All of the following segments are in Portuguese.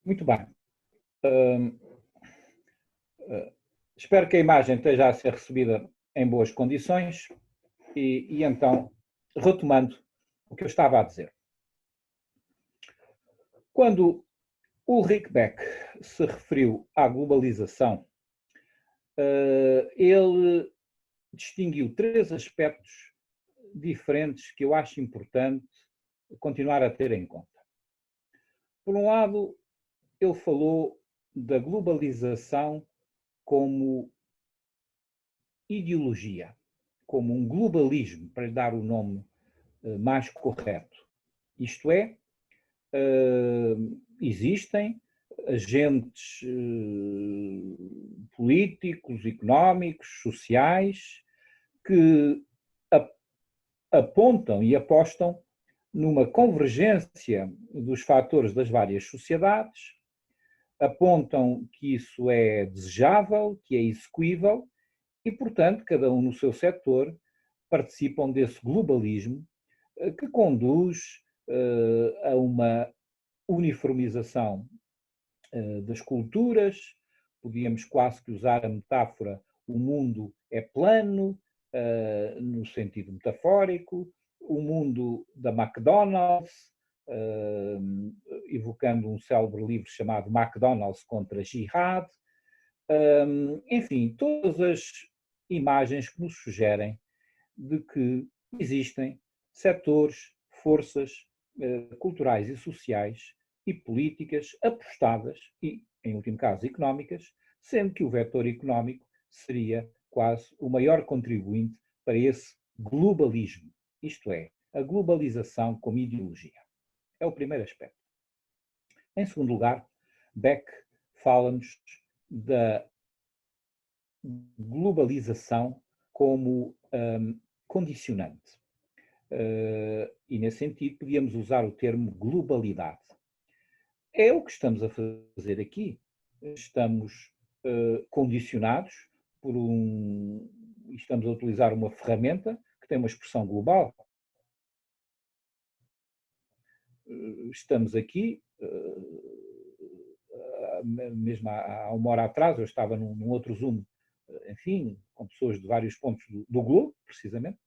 Muito bem. Hum, Espero que a imagem esteja a ser recebida em boas condições e então, retomando o que eu estava a dizer. Quando Ulrich Beck se referiu à globalização, ele distinguiu três aspectos diferentes que eu acho importante continuar a ter em conta. Por um lado, ele falou da globalização como ideologia, como um globalismo, para lhe dar o nome mais correto. Isto é, existem agentes políticos, económicos, sociais, que apontam e apostam numa convergência dos fatores das várias sociedades, apontam que isso é desejável, que é execuível, e, portanto, cada um no seu setor participam desse globalismo que conduz a uma uniformização das culturas. Podíamos quase que usar a metáfora: o mundo é plano, no sentido metafórico, o mundo da McDonald's, evocando um célebre livro chamado McDonald's contra Jihad. Enfim, todas as imagens que nos sugerem de que existem setores, forças culturais e sociais e políticas apostadas e, em último caso, económicas, sendo que o vetor económico seria quase o maior contribuinte para esse globalismo, isto é, a globalização como ideologia. É o primeiro aspecto. Em segundo lugar, Beck fala-nos da globalização como condicionante. E, nesse sentido, podíamos usar o termo globalidade. É o que estamos a fazer aqui. Estamos condicionados por estamos a utilizar uma ferramenta que tem uma expressão global. Estamos aqui, mesmo há uma hora atrás, eu estava num outro Zoom, enfim, com pessoas de vários pontos do globo, precisamente,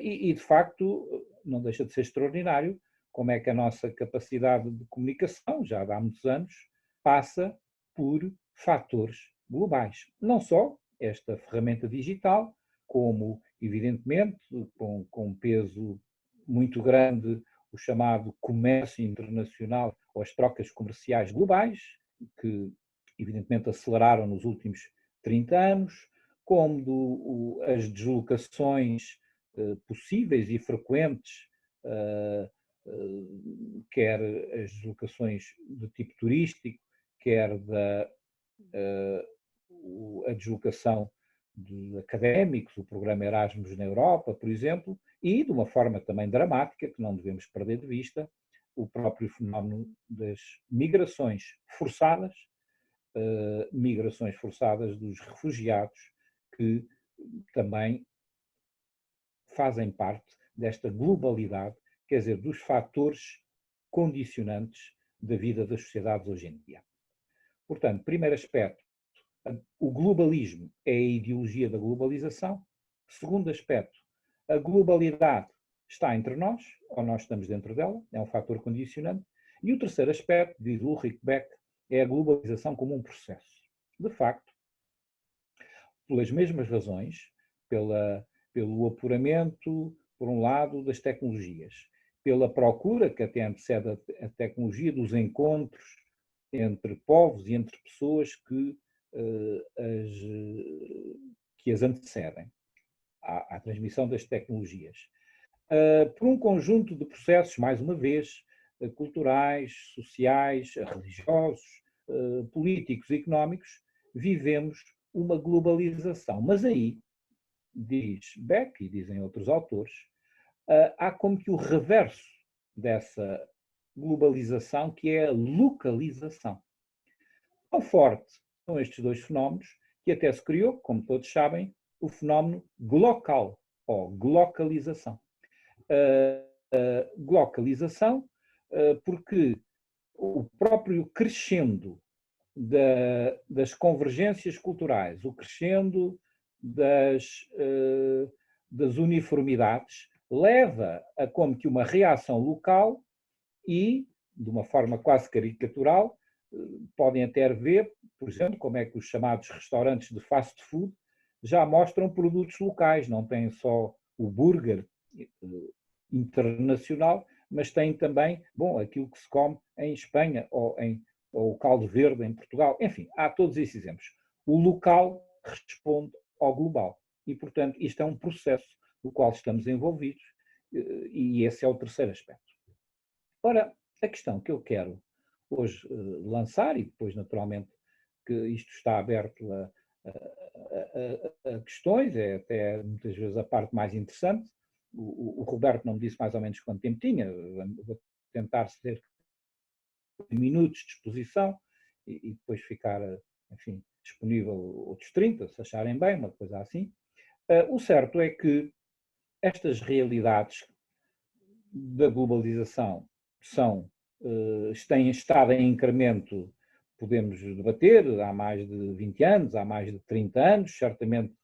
e de facto não deixa de ser extraordinário como é que a nossa capacidade de comunicação, já há muitos anos, passa por fatores globais. Não só esta ferramenta digital, como, evidentemente, com peso muito grande, o chamado comércio internacional ou as trocas comerciais globais, que evidentemente aceleraram nos últimos 30 anos, como as deslocações possíveis e frequentes, quer as deslocações de tipo turístico, quer a deslocação de académicos, o programa Erasmus na Europa, por exemplo, e de uma forma também dramática, que não devemos perder de vista, o próprio fenómeno das migrações forçadas dos refugiados, que também fazem parte desta globalidade, quer dizer, dos fatores condicionantes da vida das sociedades hoje em dia. Portanto, primeiro aspecto, o globalismo é a ideologia da globalização. Segundo aspecto, a globalidade está entre nós, ou nós estamos dentro dela, é um fator condicionante. E o terceiro aspecto, diz Ulrich Beck, é a globalização como um processo. De facto, pelas mesmas razões, pelo apuramento, por um lado, das tecnologias, pela procura que até antecede a tecnologia dos encontros entre povos e entre pessoas que as antecedem à transmissão das tecnologias. Por um conjunto de processos, mais uma vez, culturais, sociais, religiosos, políticos e económicos, vivemos uma globalização. Mas aí, diz Beck e dizem outros autores, há como que o reverso dessa globalização, que é a localização. Tão forte são estes dois fenómenos que até se criou, como todos sabem, o fenómeno glocal, ou glocalização. Glocalização, porque o próprio crescendo das convergências culturais, o crescendo das uniformidades, leva a como que uma reação local e, de uma forma quase caricatural, podem até ver, por exemplo, como é que os chamados restaurantes de fast food já mostram produtos locais, não têm só o burger internacional, mas têm também, bom, aquilo que se come em Espanha ou o caldo verde em Portugal. Enfim, há todos esses exemplos. O local responde ao global e, portanto, isto é um processo no qual estamos envolvidos e esse é o terceiro aspecto. Ora, a questão que eu quero hoje lançar, e depois naturalmente que isto está aberto a questões, é até muitas vezes a parte mais interessante. O Roberto não me disse mais ou menos quanto tempo tinha, vou tentar ser minutos de exposição e depois ficar, enfim, disponível outros 30, se acharem bem, uma coisa assim. O certo é que estas realidades da globalização têm estado em incremento, podemos debater, há mais de 20 anos, há mais de 30 anos, certamente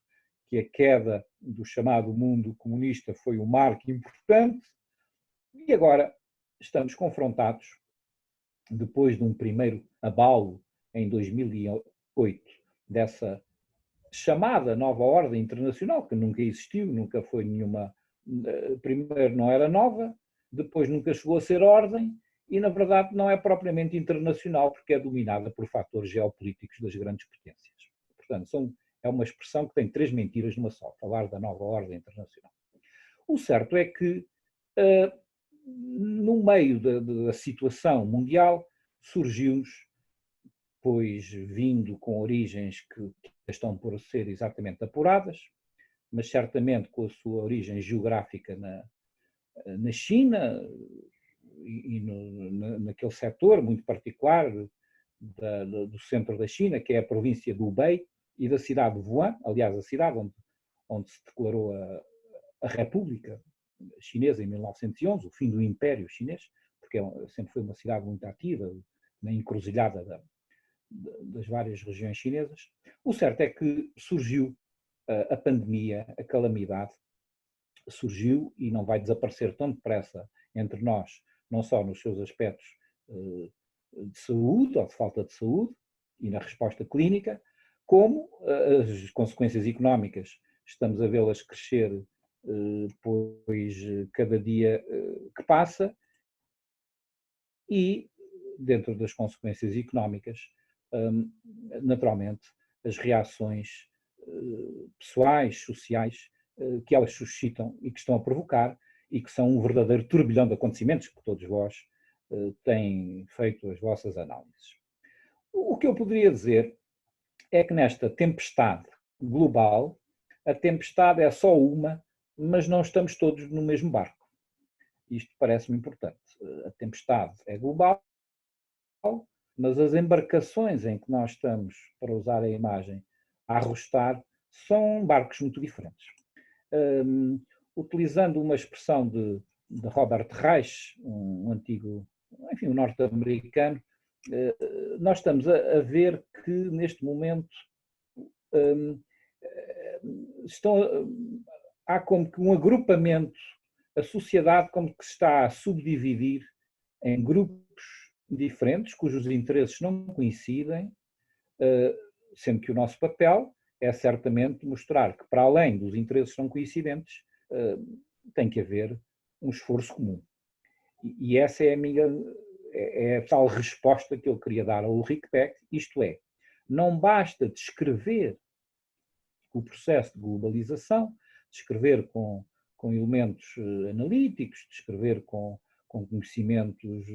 que a queda do chamado mundo comunista foi um marco importante, e agora estamos confrontados, depois de um primeiro abalo em 2008, dessa chamada nova ordem internacional, que nunca existiu, nunca foi nenhuma, primeiro não era nova, depois nunca chegou a ser ordem, e na verdade não é propriamente internacional, porque é dominada por fatores geopolíticos das grandes potências. Portanto, é uma expressão que tem três mentiras numa só, falar da nova ordem internacional. O certo é que, no meio da situação mundial, surgiu-nos, pois vindo com origens que estão por ser exatamente apuradas, mas certamente com a sua origem geográfica na China e naquele setor muito particular do centro da China, que é a província do Hubei, e da cidade de Wuhan, aliás, a cidade onde se declarou a República Chinesa em 1911, o fim do Império Chinês, porque sempre foi uma cidade muito ativa, na encruzilhada das várias regiões chinesas. O certo é que surgiu a pandemia, a calamidade, surgiu e não vai desaparecer tão depressa entre nós, não só nos seus aspectos de saúde ou de falta de saúde e na resposta clínica, como as consequências económicas. Estamos a vê-las crescer, pois cada dia que passa, e dentro das consequências económicas, naturalmente, as reações pessoais, sociais, que elas suscitam e que estão a provocar e que são um verdadeiro turbilhão de acontecimentos que todos vós têm feito as vossas análises. O que eu poderia dizer é que nesta tempestade global, a tempestade é só uma, mas não estamos todos no mesmo barco. Isto parece-me importante. A tempestade é global, mas as embarcações em que nós estamos, para usar a imagem, a arrostar, são barcos muito diferentes. Utilizando uma expressão de Robert Reich, um antigo, enfim, um norte-americano, nós estamos a ver que neste momento há como que um agrupamento, a sociedade como que se está a subdividir em grupos diferentes, cujos interesses não coincidem, sendo que o nosso papel é certamente mostrar que, para além dos interesses não coincidentes, tem que haver um esforço comum. E essa é a tal resposta que eu queria dar ao Ulrich Beck, isto é, não basta descrever o processo de globalização, descrever com elementos analíticos, descrever com conhecimentos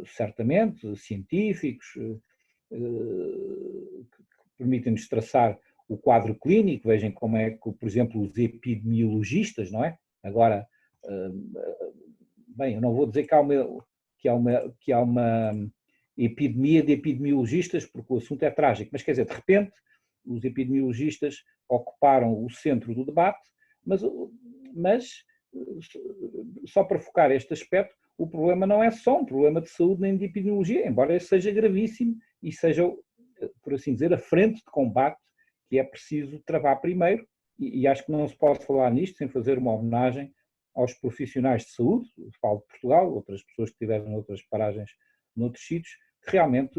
certamente científicos, que permitem-nos traçar o quadro clínico. Vejam como é que, por exemplo, os epidemiologistas, não é? Agora, bem, eu não vou dizer que há uma epidemia de epidemiologistas, porque o assunto é trágico, mas quer dizer, de repente, os epidemiologistas ocuparam o centro do debate, mas só para focar este aspecto, o problema não é só um problema de saúde nem de epidemiologia, embora esse seja gravíssimo e seja, por assim dizer, a frente de combate que é preciso travar primeiro, e acho que não se pode falar nisto sem fazer uma homenagem aos profissionais de saúde, falo de Portugal, outras pessoas que tiveram outras paragens noutros sítios, que realmente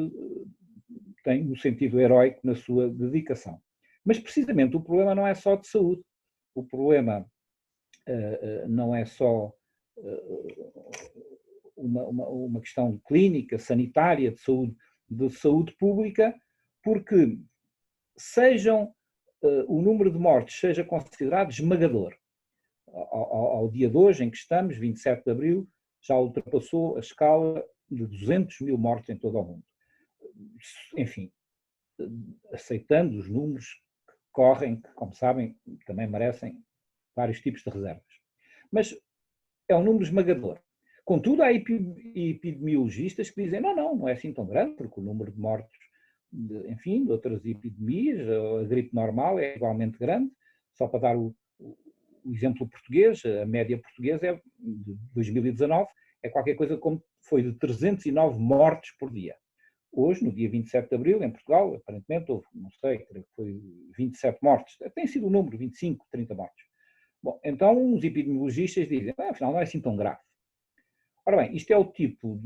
têm um sentido heróico na sua dedicação. Mas precisamente o problema não é só de saúde, o problema não é só uma questão clínica, sanitária, de saúde pública, porque sejam o número de mortes seja considerado esmagador. Ao dia de hoje em que estamos, 27 de abril, já ultrapassou a escala de 200 mil mortes em todo o mundo. Enfim, aceitando os números que correm, que, como sabem, também merecem vários tipos de reservas. Mas é um número esmagador. Contudo, há epidemiologistas que dizem não é assim tão grande, porque o número de mortos, enfim, de outras epidemias, a gripe normal é igualmente grande. Só para dar o exemplo português, a média portuguesa de 2019 é qualquer coisa como foi de 309 mortes por dia. Hoje, no dia 27 de abril, em Portugal, aparentemente houve, não sei, creio que foi 27 mortes. Tem sido o número, 25, 30 mortes. Bom, então os epidemiologistas dizem, afinal não é assim tão grave. Ora bem, isto é o tipo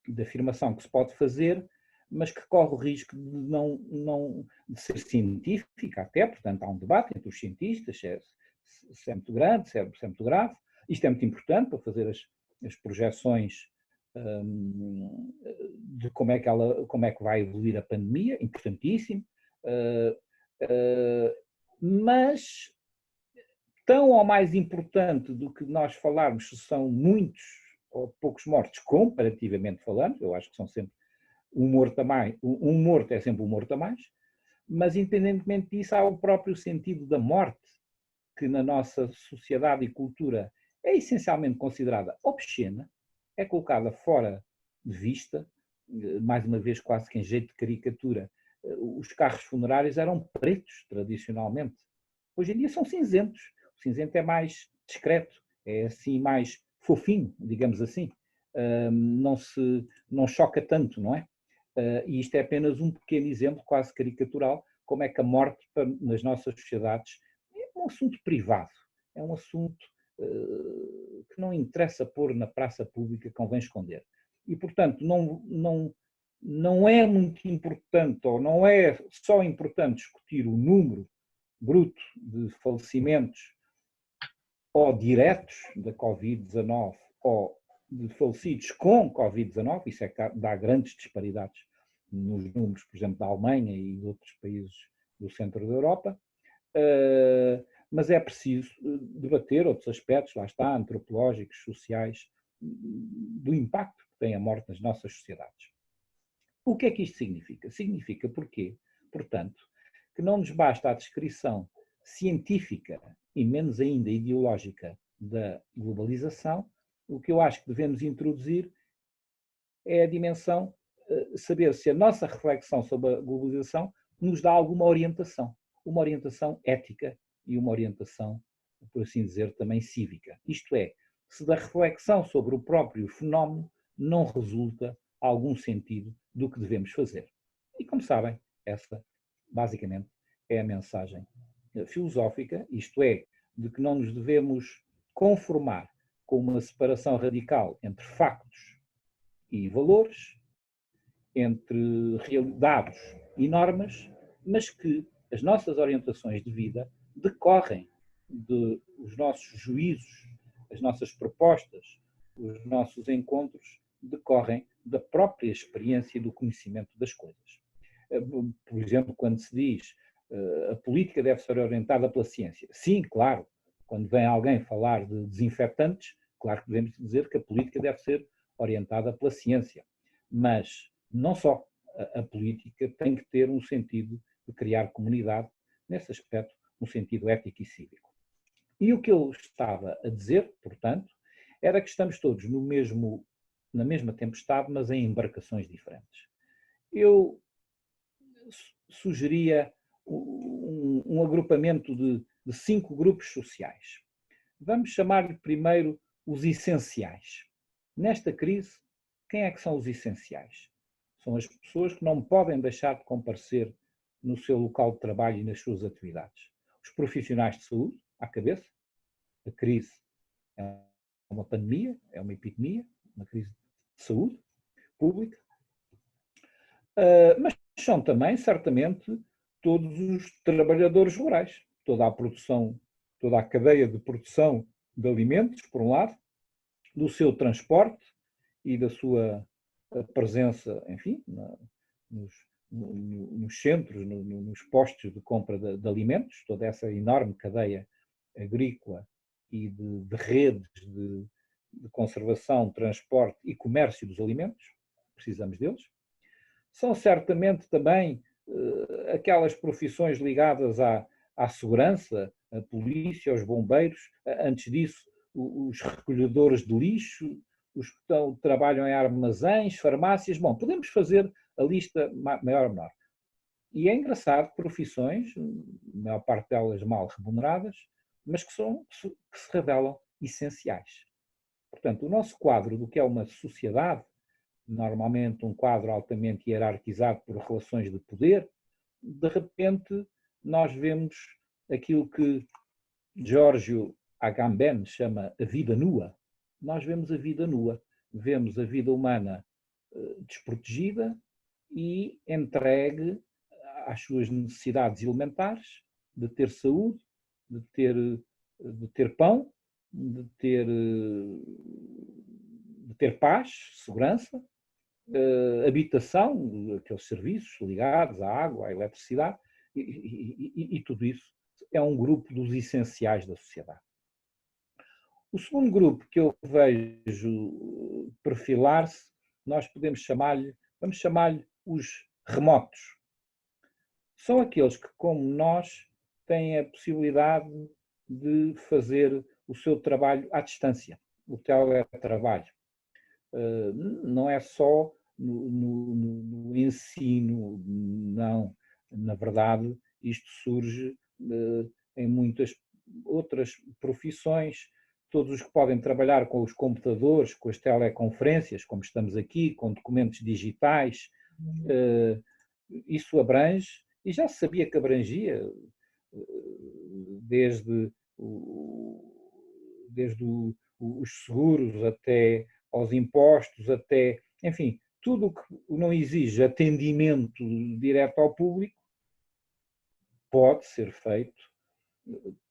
de afirmação que se pode fazer, mas que corre o risco de ser científica até, portanto há um debate entre os cientistas, se é muito grande, se é muito grave. Isto é muito importante para fazer as projeções de como é que vai evoluir a pandemia, importantíssimo, mas tão ou mais importante do que nós falarmos se são muitos ou poucos mortos, comparativamente falando, eu acho que são sempre um morto a mais, um morto é sempre um morto a mais, mas independentemente disso há o próprio sentido da morte, que na nossa sociedade e cultura é essencialmente considerada obscena, é colocada fora de vista, mais uma vez quase que em jeito de caricatura. Os carros funerários eram pretos, tradicionalmente. Hoje em dia são cinzentos. O cinzento é mais discreto, é assim mais fofinho, digamos assim. Não choca tanto, não é? E isto é apenas um pequeno exemplo, quase caricatural, como é que a morte nas nossas sociedades é um assunto privado, é um assunto que não interessa pôr na praça pública, convém esconder. E, portanto, não é muito importante, ou não é só importante discutir o número bruto de falecimentos ou diretos da Covid-19 ou de falecidos com Covid-19, isso é que dá grandes disparidades nos números, por exemplo, da Alemanha e de outros países do centro da Europa, mas é preciso debater outros aspectos, lá está, antropológicos, sociais, do impacto que tem a morte nas nossas sociedades. O que é que isto significa? Significa, porquê? Portanto, que não nos basta a descrição científica e menos ainda ideológica da globalização, o que eu acho que devemos introduzir é a dimensão, saber se a nossa reflexão sobre a globalização nos dá alguma orientação, uma orientação ética e uma orientação, por assim dizer, também cívica. Isto é, se da reflexão sobre o próprio fenómeno não resulta algum sentido do que devemos fazer. E como sabem, essa basicamente é a mensagem filosófica, isto é, de que não nos devemos conformar com uma separação radical entre factos e valores, entre dados e normas, mas que as nossas orientações de vida decorrem dos nossos juízos, as nossas propostas, os nossos encontros decorrem da própria experiência e do conhecimento das coisas. Por exemplo, quando se diz a política deve ser orientada pela ciência. Sim, claro. Quando vem alguém falar de desinfetantes, claro que devemos dizer que a política deve ser orientada pela ciência. Mas não só. A política tem que ter um sentido de criar comunidade, nesse aspecto, um sentido ético e cívico. E o que eu estava a dizer, portanto, era que estamos todos na mesma tempestade, mas em embarcações diferentes. Eu sugeria um agrupamento de 5 grupos sociais. Vamos chamar-lhe primeiro os essenciais. Nesta crise, quem é que são os essenciais? São as pessoas que não podem deixar de comparecer no seu local de trabalho e nas suas atividades. Os profissionais de saúde, à cabeça. A crise é uma pandemia, é uma epidemia, uma crise de saúde pública. Mas são também, certamente, todos os trabalhadores rurais, toda a produção, toda a cadeia de produção de alimentos, por um lado, do seu transporte e da sua presença, enfim, nos centros, nos postos de compra de alimentos, toda essa enorme cadeia agrícola e de redes de conservação, transporte e comércio dos alimentos, precisamos deles. São certamente também aquelas profissões ligadas à segurança, a polícia, aos bombeiros, antes disso, os recolhedores de lixo, os que trabalham em armazéns, farmácias. Bom, podemos fazer a lista maior ou menor. E é engraçado, profissões, a maior parte delas mal remuneradas, mas que se revelam essenciais. Portanto, o nosso quadro do que é uma sociedade, normalmente um quadro altamente hierarquizado por relações de poder, de repente nós vemos aquilo que Giorgio Agamben chama a vida nua. Nós vemos a vida nua, vemos a vida humana desprotegida e entregue às suas necessidades elementares de ter saúde, de ter pão, de ter paz, segurança, habitação, aqueles serviços ligados à água, à eletricidade, e tudo isso é um grupo dos essenciais da sociedade. O segundo grupo que eu vejo perfilar-se, nós vamos chamar-lhe os remotos. São aqueles que, como nós, têm a possibilidade de fazer o seu trabalho à distância, o teletrabalho. Não é só no ensino, não. Na verdade, isto surge em muitas outras profissões. Todos os que podem trabalhar com os computadores, com as teleconferências, como estamos aqui, com documentos digitais, isso abrange, e já se sabia que abrangia, desde os seguros até aos impostos, até, enfim, tudo o que não exige atendimento direto ao público pode ser feito,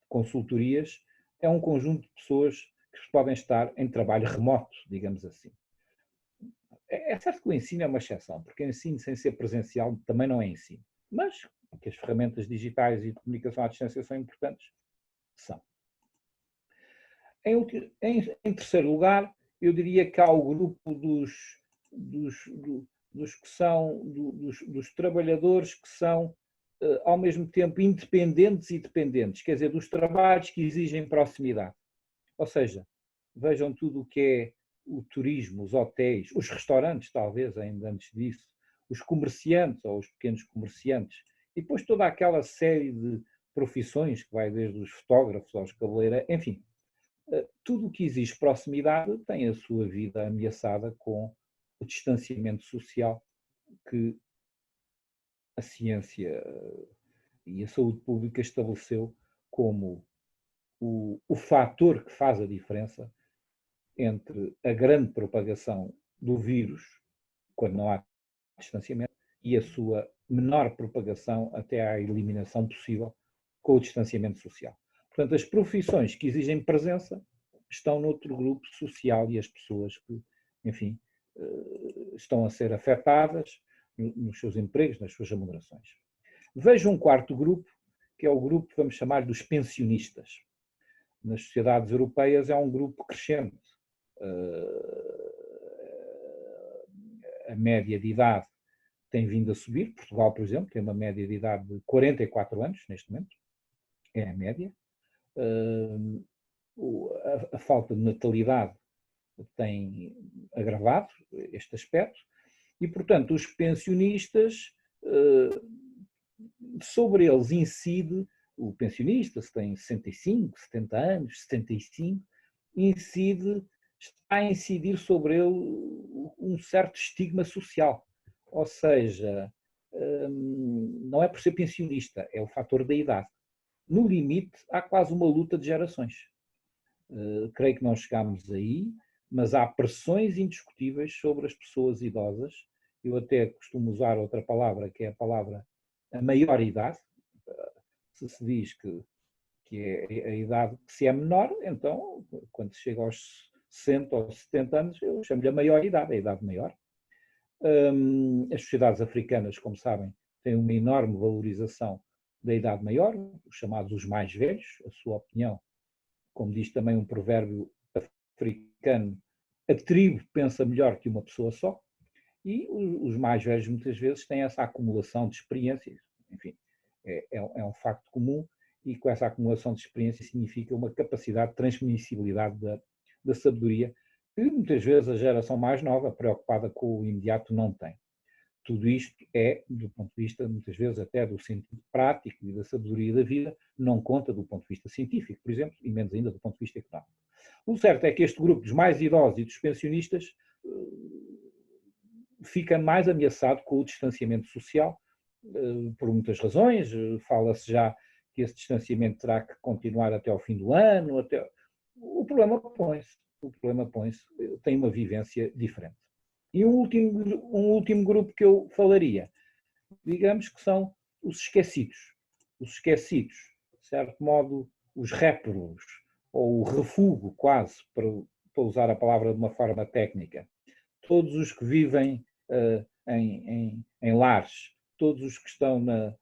consultorias, é um conjunto de pessoas que podem estar em trabalho remoto, digamos assim. É certo que o ensino é uma exceção, porque o ensino sem ser presencial também não é ensino, mas que as ferramentas digitais e de comunicação à distância são importantes, são. Em terceiro lugar, eu diria que há o grupo dos trabalhadores que são, ao mesmo tempo, independentes e dependentes, quer dizer, dos trabalhos que exigem proximidade. Ou seja, vejam tudo o que é o turismo, os hotéis, os restaurantes, talvez, ainda antes disso, os comerciantes ou os pequenos comerciantes, e depois toda aquela série de profissões que vai desde os fotógrafos aos cabeleireiros, enfim, tudo o que exige proximidade tem a sua vida ameaçada com o distanciamento social que a ciência e a saúde pública estabeleceu como o fator que faz a diferença entre a grande propagação do vírus, quando não há distanciamento, e a sua menor propagação até à eliminação possível com o distanciamento social. Portanto, as profissões que exigem presença estão noutro grupo social e as pessoas que, enfim, estão a ser afetadas nos seus empregos, nas suas remunerações. Vejo um quarto grupo, que é o grupo que vamos chamar dos pensionistas. Nas sociedades europeias é um grupo crescente. A média de idade tem vindo a subir. Portugal, por exemplo, tem uma média de idade de 44 anos, neste momento. É a média. A falta de natalidade tem agravado este aspecto e, portanto, os pensionistas, sobre eles incide o pensionista, se tem 65, 70 anos, 75, está a incidir sobre ele um certo estigma social. Ou seja, não é por ser pensionista, é o fator da idade. No limite, há quase uma luta de gerações. Creio que não chegámos aí, mas há pressões indiscutíveis sobre as pessoas idosas. Eu até costumo usar outra palavra, que é a palavra a maior idade. Se diz que é a idade que se é menor, então, quando se chega aos 60 ou 70 anos, eu chamo-lhe a maior idade, a idade maior. As sociedades africanas, como sabem, têm uma enorme valorização da idade maior, os chamados os mais velhos, a sua opinião, como diz também um provérbio africano, a tribo pensa melhor que uma pessoa só, e os mais velhos muitas vezes têm essa acumulação de experiências, enfim, é um facto comum, e com essa acumulação de experiência significa uma capacidade de transmissibilidade da sabedoria, que muitas vezes a geração mais nova, preocupada com o imediato, não tem. Tudo isto é, do ponto de vista, muitas vezes, até do sentido prático e da sabedoria da vida, não conta do ponto de vista científico, por exemplo, e menos ainda do ponto de vista económico. O certo é que este grupo dos mais idosos e dos pensionistas fica mais ameaçado com o distanciamento social, por muitas razões. Fala-se já que esse distanciamento terá que continuar até ao fim do ano. O problema põe-se, tem uma vivência diferente. E um último grupo que eu falaria, digamos que são os esquecidos. Os esquecidos, de certo modo, os réprobos, ou o refúgio quase, para usar a palavra de uma forma técnica. Todos os que vivem em lares, todos os que estão nas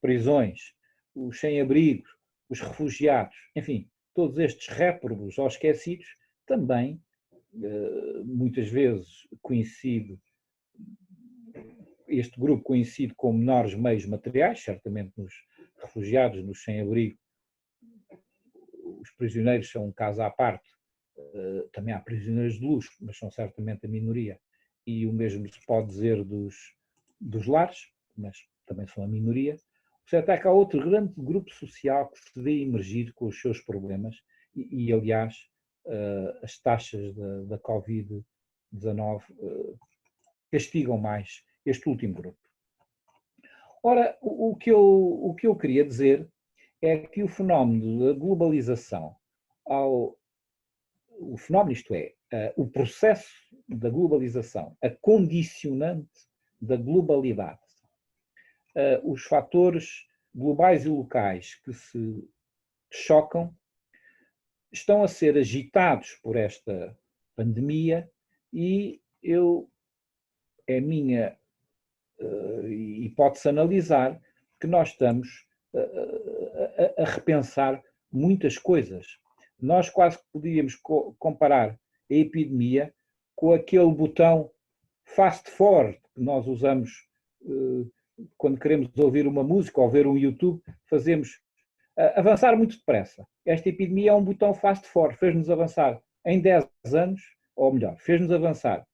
prisões, os sem-abrigos, os refugiados, enfim, todos estes réprobos ou esquecidos, também, muitas vezes este grupo coincide com menores meios materiais, certamente nos refugiados, nos sem-abrigo. Os prisioneiros são um caso à parte, também há prisioneiros de luxo, mas são certamente a minoria, e o mesmo se pode dizer dos lares, mas também são a minoria. O certo é que há outro grande grupo social que se vê emergir com os seus problemas e aliás, as taxas da Covid-19 castigam mais este último grupo. Ora, o que eu queria dizer é que o fenómeno da globalização, o fenómeno, isto é, o processo da globalização, a condicionante da globalidade, os fatores globais e locais que se chocam, estão a ser agitados por esta pandemia e é minha hipótese analisar que nós estamos a repensar muitas coisas. Nós quase que podíamos comparar a epidemia com aquele botão fast forward que nós usamos quando queremos ouvir uma música ou ver um YouTube, fazemos avançar muito depressa. Esta epidemia é um botão fast forward, fez-nos avançar em 10 anos, ou melhor, fez-nos avançar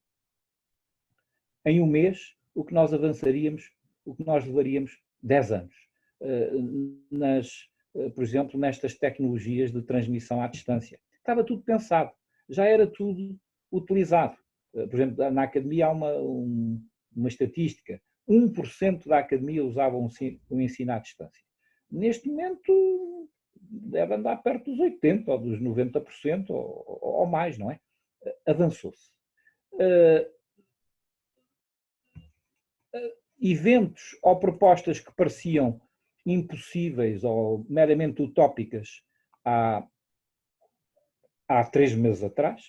em um mês o que nós avançaríamos, o que nós levaríamos 10 anos. Por exemplo, nestas tecnologias de transmissão à distância. Estava tudo pensado, já era tudo utilizado. Por exemplo, na academia há uma estatística, 1% da academia usava o ensino à distância. Neste momento deve andar perto dos 80% ou dos 90% ou mais, não é? Avançou-se. Eventos ou propostas que pareciam impossíveis ou meramente utópicas há 3 meses atrás.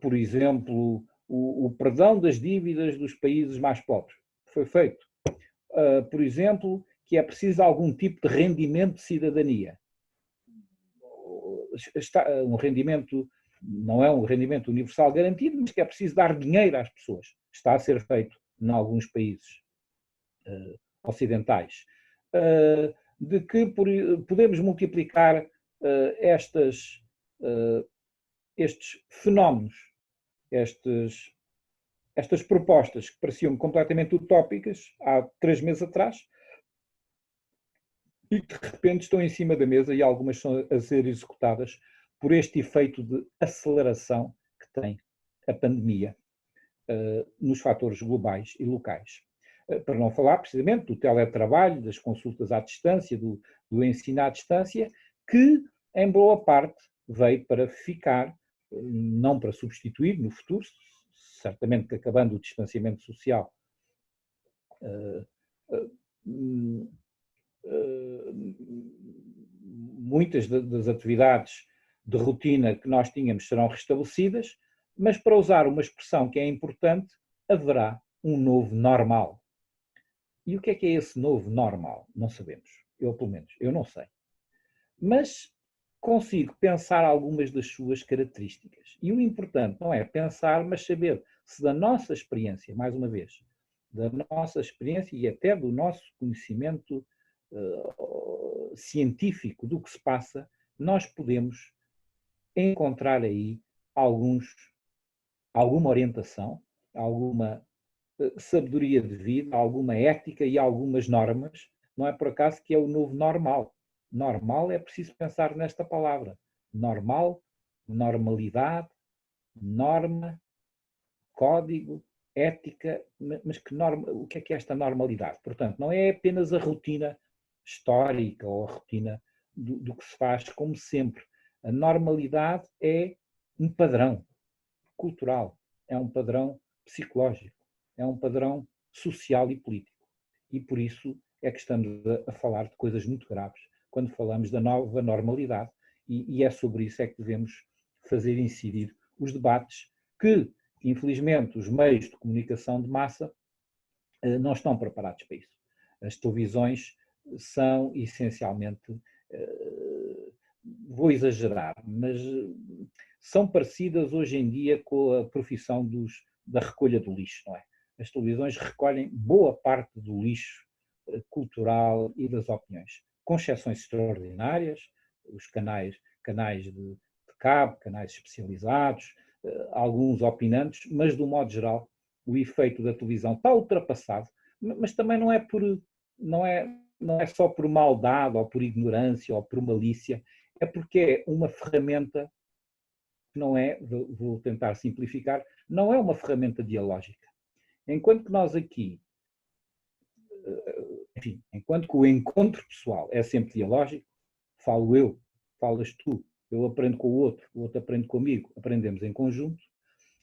Por exemplo, o perdão das dívidas dos países mais pobres foi feito. Por exemplo, que é preciso algum tipo de rendimento de cidadania. Um rendimento, não é um rendimento universal garantido, mas que é preciso dar dinheiro às pessoas. Está a ser feito em alguns países ocidentais. De que podemos multiplicar estes fenómenos, estas propostas que pareciam completamente utópicas há 3 meses atrás, e que de repente estão em cima da mesa e algumas são a ser executadas por este efeito de aceleração que tem a pandemia nos fatores globais e locais. Para não falar precisamente do teletrabalho, das consultas à distância, do ensino à distância, que em boa parte veio para ficar, não para substituir no futuro, certamente que acabando o distanciamento social, muitas das atividades de rotina que nós tínhamos serão restabelecidas, mas para usar uma expressão que é importante, haverá um novo normal. E o que é esse novo normal? Não sabemos. Eu, pelo menos, eu não sei. Mas consigo pensar algumas das suas características. E o importante não é pensar, mas saber se da nossa experiência, mais uma vez, da nossa experiência e até do nosso conhecimento científico do que se passa, nós podemos encontrar aí alguma orientação, alguma sabedoria de vida, alguma ética e algumas normas. Não é por acaso que é o novo normal. Normal é preciso pensar nesta palavra. Normal, normalidade, norma, código, ética, mas que norma, o que é esta normalidade? Portanto, não é apenas a rotina histórica ou a rotina do que se faz como sempre. A normalidade é um padrão cultural, é um padrão psicológico, é um padrão social e político. E por isso é que estamos a falar de coisas muito graves quando falamos da nova normalidade. E é sobre isso é que devemos fazer incidir os debates que, infelizmente, os meios de comunicação de massa não estão preparados para isso. As televisões são essencialmente, vou exagerar, mas são parecidas hoje em dia com a profissão da recolha do lixo, não é? As televisões recolhem boa parte do lixo cultural e das opiniões, com exceções extraordinárias, os canais de cabo, canais especializados, alguns opinantes, mas do modo geral o efeito da televisão está ultrapassado, mas também não é só por maldade ou por ignorância ou por malícia, é porque é uma ferramenta que não é, vou tentar simplificar, não é uma ferramenta dialógica. Enquanto que nós aqui, enfim, enquanto que o encontro pessoal é sempre dialógico, falo eu, falas tu, eu aprendo com o outro aprende comigo, aprendemos em conjunto,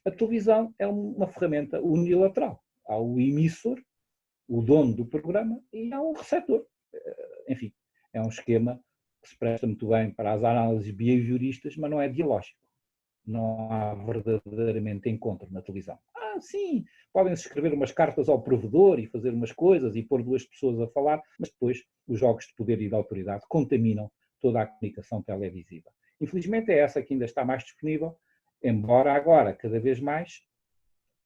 a televisão é uma ferramenta unilateral. Há o emissor, o dono do programa, e há o receptor. Enfim, é um esquema que se presta muito bem para as análises behavioristas, mas não é dialógico. Não há verdadeiramente encontro na televisão. Sim, podem-se escrever umas cartas ao provedor e fazer umas coisas e pôr duas pessoas a falar, mas depois os jogos de poder e de autoridade contaminam toda a comunicação televisiva. Infelizmente é essa que ainda está mais disponível, embora agora, cada vez mais,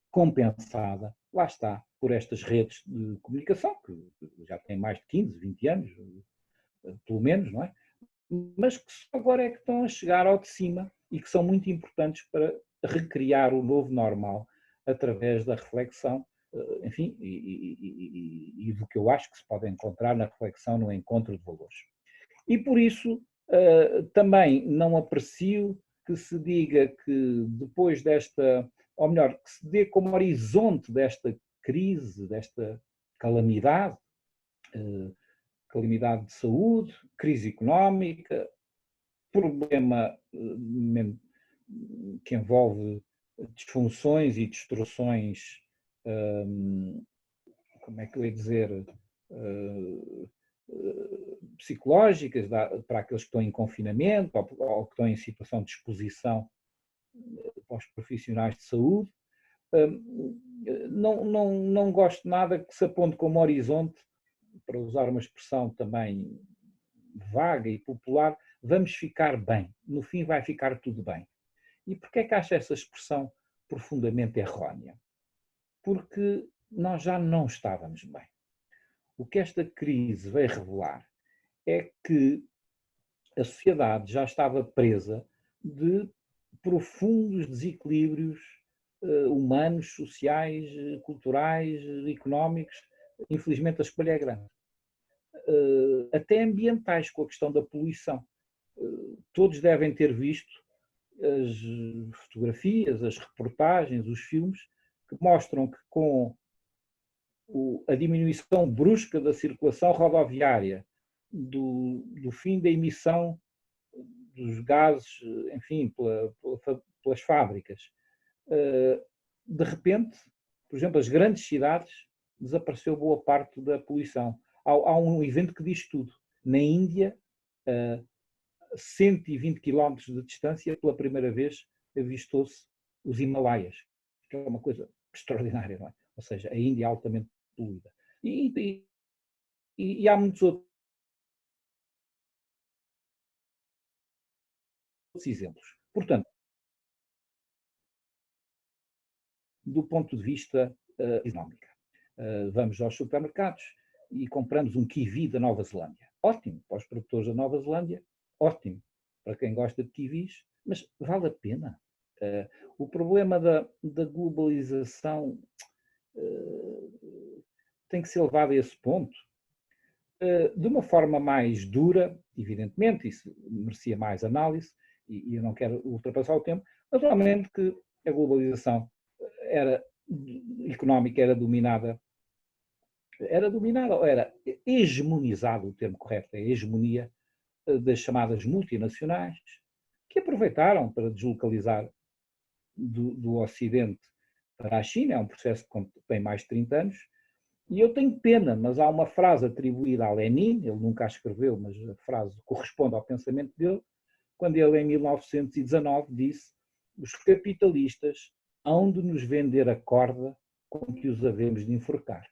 compensada, lá está, por estas redes de comunicação, que já têm mais de 15, 20 anos, pelo menos, não é? Mas que agora é que estão a chegar ao de cima e que são muito importantes para recriar o novo normal através da reflexão, enfim, e do que eu acho que se pode encontrar na reflexão no encontro de valores. E por isso também não aprecio que se diga que depois desta, ou melhor, que se dê como horizonte desta crise, desta calamidade, calamidade de saúde, crise económica, problema que envolve disfunções e distorções, como é que eu ia dizer, psicológicas para aqueles que estão em confinamento ou que estão em situação de exposição para os profissionais de saúde. Não gosto nada que se aponte como horizonte, para usar uma expressão também vaga e popular, vamos ficar bem, no fim vai ficar tudo bem. E porquê é que acho essa expressão profundamente errónea? Porque nós já não estávamos bem. O que esta crise veio revelar é que a sociedade já estava presa de profundos desequilíbrios humanos, sociais, culturais, económicos. Infelizmente a escolha é grande. até ambientais, com a questão da poluição. Todos devem ter visto as fotografias, as reportagens, os filmes, que mostram que com a diminuição brusca da circulação rodoviária, do fim da emissão dos gases, enfim, pelas fábricas, de repente, por exemplo, as grandes cidades, desapareceu boa parte da poluição. Há um evento que diz tudo. Na Índia, 120 quilómetros de distância, pela primeira vez, avistou-se os Himalaias, que é uma coisa extraordinária, não é? Ou seja, a Índia é altamente poluída. E há muitos outros exemplos. Portanto, do ponto de vista económico, vamos aos supermercados e compramos um kiwi da Nova Zelândia. Ótimo para os produtores da Nova Zelândia, ótimo para quem gosta de kiwis, mas vale a pena. O problema da globalização tem que ser levado a esse ponto. De uma forma mais dura, evidentemente, isso merecia mais análise, e eu não quero ultrapassar o tempo, naturalmente que a globalização económica era dominada, ou era hegemonizado, o termo correto é hegemonia, das chamadas multinacionais, que aproveitaram para deslocalizar do Ocidente para a China, é um processo que tem mais de 30 anos, e eu tenho pena, mas há uma frase atribuída a Lenin, ele nunca a escreveu, mas a frase corresponde ao pensamento dele, quando ele em 1919 disse: os capitalistas hão de nos vender a corda com que os havemos de enforcar.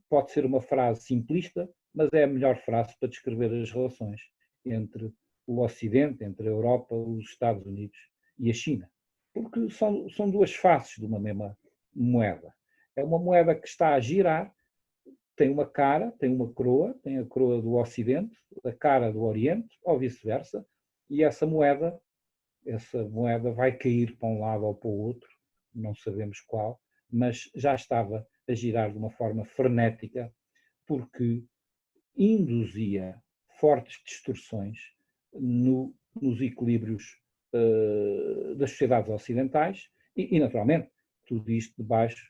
Pode ser uma frase simplista, mas é a melhor frase para descrever as relações entre o Ocidente, entre a Europa, os Estados Unidos e a China. Porque são duas faces de uma mesma moeda. É uma moeda que está a girar, tem uma cara, tem uma coroa, tem a coroa do Ocidente, a cara do Oriente, ou vice-versa, e essa moeda vai cair para um lado ou para o outro, não sabemos qual, mas já estava a girar de uma forma frenética, porque induzia fortes distorções nos equilíbrios das sociedades ocidentais e, naturalmente, tudo isto debaixo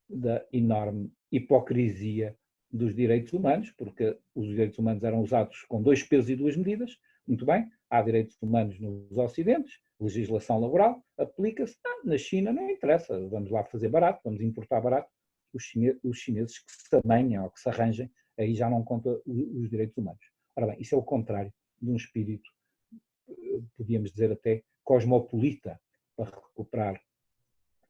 da enorme hipocrisia dos direitos humanos, porque os direitos humanos eram usados com dois pesos e duas medidas. Muito bem, há direitos humanos nos Ocidentes, legislação laboral, aplica-se. Na China não interessa, vamos lá fazer barato, vamos importar barato. Os chineses que se amanham ou que se arranjem, aí já não conta os direitos humanos. Ora bem, isso é o contrário de um espírito, podíamos dizer até, cosmopolita, para recuperar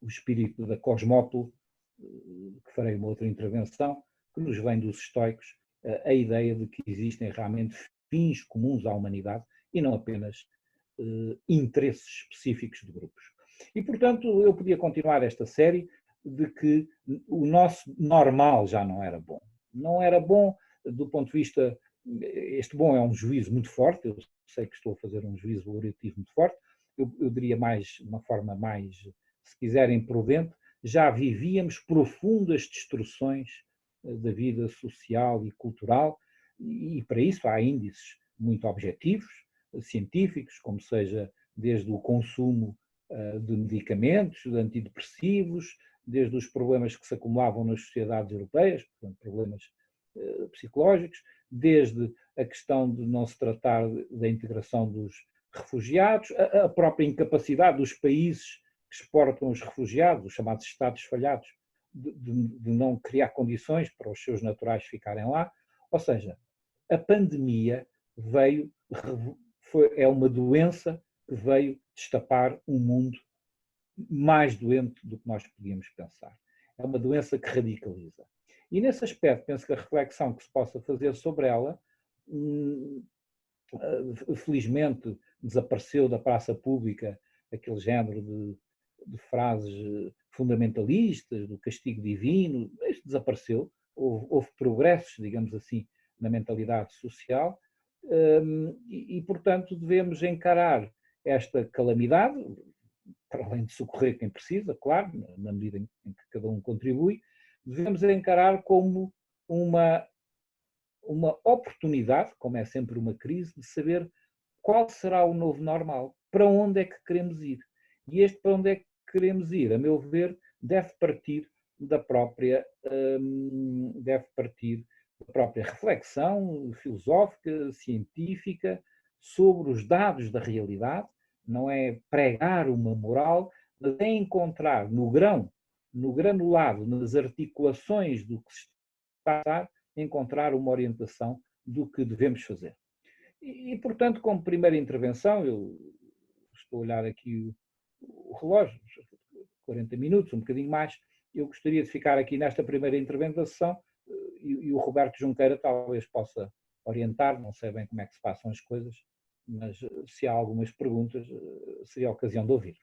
o espírito da cosmópole, que farei uma outra intervenção, que nos vem dos estoicos, a ideia de que existem realmente fins comuns à humanidade e não apenas interesses específicos de grupos. E, portanto, eu podia continuar esta série de que o nosso normal já não era bom. Não era bom do ponto de vista... Este bom é um juízo muito forte, eu sei que estou a fazer um juízo valorativo muito forte, eu diria mais, de uma forma mais, se quiserem, prudente, já vivíamos profundas destruções da vida social e cultural, e para isso há índices muito objetivos, científicos, como seja desde o consumo de medicamentos, de antidepressivos, desde os problemas que se acumulavam nas sociedades europeias, portanto, problemas psicológicos, desde a questão de não se tratar da integração dos refugiados, a própria incapacidade dos países que exportam os refugiados, os chamados Estados falhados, de não criar condições para os seus naturais ficarem lá. Ou seja, a pandemia é uma doença que veio destapar um mundo mais doente do que nós podíamos pensar. É uma doença que radicaliza. E nesse aspecto, penso que a reflexão que se possa fazer sobre ela, felizmente desapareceu da praça pública aquele género de frases fundamentalistas, do castigo divino, isto desapareceu, houve progressos, digamos assim, na mentalidade social, e, portanto, devemos encarar esta calamidade, para além de socorrer quem precisa, claro, na medida em que cada um contribui, devemos encarar como uma uma oportunidade, como é sempre uma crise, de saber qual será o novo normal, para onde é que queremos ir. E este para onde é que queremos ir, a meu ver, deve partir da própria, reflexão filosófica, científica, sobre os dados da realidade, não é pregar uma moral, mas é encontrar no grão, no granulado, nas articulações do que se está a passar, encontrar uma orientação do que devemos fazer. Portanto, como primeira intervenção, eu estou a olhar aqui o relógio, 40 minutos, um bocadinho mais, eu gostaria de ficar aqui nesta primeira intervenção e o Roberto Junqueira talvez possa orientar, não sei bem como é que se passam as coisas, mas se há algumas perguntas, seria a ocasião de ouvir.